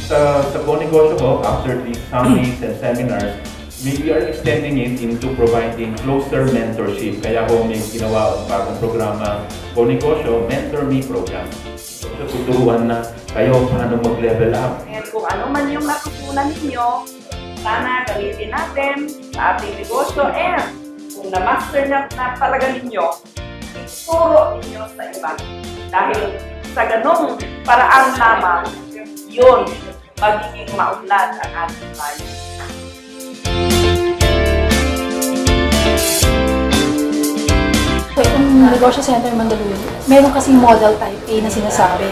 sa Bonegosyo ko, after the summits and seminars, we are extending it into providing closer mentorship. Kaya ko may ginawa ang bagong programa, Bonegosyo Mentor Me Program. So, tuturuan na kayo paano mag-level up. And kung ano man yung natutunan ninyo, sana gamitin natin sa ating negosyo. And kung na-master na talaga ninyo, ituro ninyo sa iba. Dahil sa ganong paraan lamang, yun, magiging maunlad ang ating bayan. So, itong Negosyo Center Mandaluyong, meron kasing model type A na sinasabi.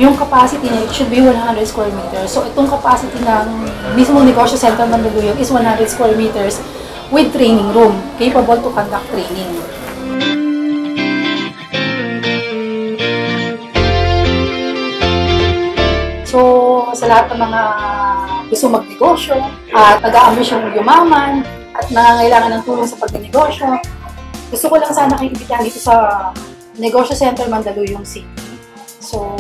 Yung capacity niya, it should be 100 square meters. So, itong capacity ng mismo Negosyo Center Mandaluyong is 100 square meters with training room, capable to conduct training. So, sa lahat ng mga gusto magnegosyo at nag-aambisyong yumaman at nangangailangan ng tulong sa pagnegosyo, gusto ko lang sana kayong ibigyan dito sa Negosyo Center Mandaluyong City. So,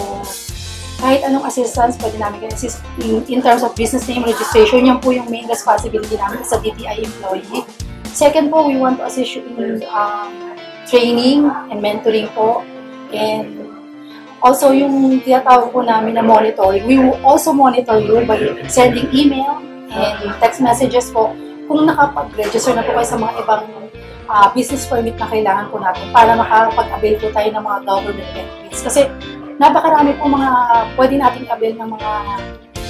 kahit anong assistance, pwede namin assist in terms of business name registration. Yan po yung main responsibility namin sa DTI employee. Second po, we want to assist you in training and mentoring po. And also, yung tinatawag po namin na monitoring, we will also monitor you by sending email and text messages po kung nakapag-register na po kayo sa mga ibang business permit na kailangan po natin para makapag-avail po tayo ng mga government benefits. Kasi napakarami po mga pwede natin avail ng mga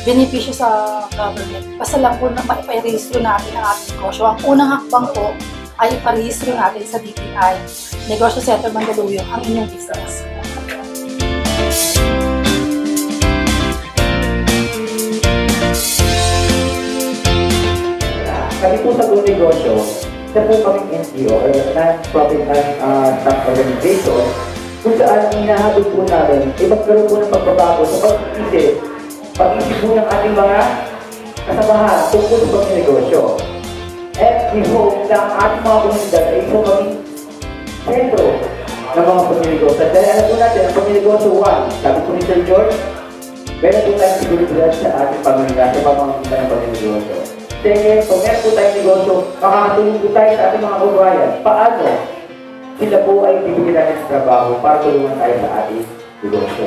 benepisyo sa government. Basta lang po na maiparehistro natin ang ating negosyo. Ang unang hakbang po ay iparehistro natin sa DTI, Negosyo Center Mandaluyong, ang inyong business. Kami po sa Bonegosyo, isa po kaming NGO or non-profit staff organization kung saan ang hinahabol po namin ay magkaroon po ng pagbabago sa pag-isip po ng ating mga kasamahan tungkol sa pagnegosyo. And we hope na ang ating mga komunidad ay isa maging sentro ng mga pagnegosyo. Dahil alam po natin, ang pagnegosyo 1, sabi po ni Sir George, meron po tayong seguridad sa ating pamilya sa pamamagitan ng pagnegosyo. Second, kung meron po tayong negosyo, makakatulong po tayo sa ating mga kababayan. Paano? Sila po ay bibigyan natin sa trabaho para tulungan tayo sa ating negosyo.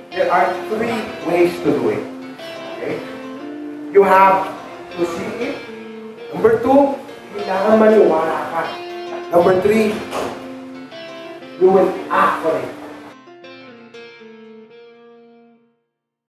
There are 3 ways to do it. Okay? You have to see it. Number 2, kailangan maniwala ka. Number 3, you will act for it.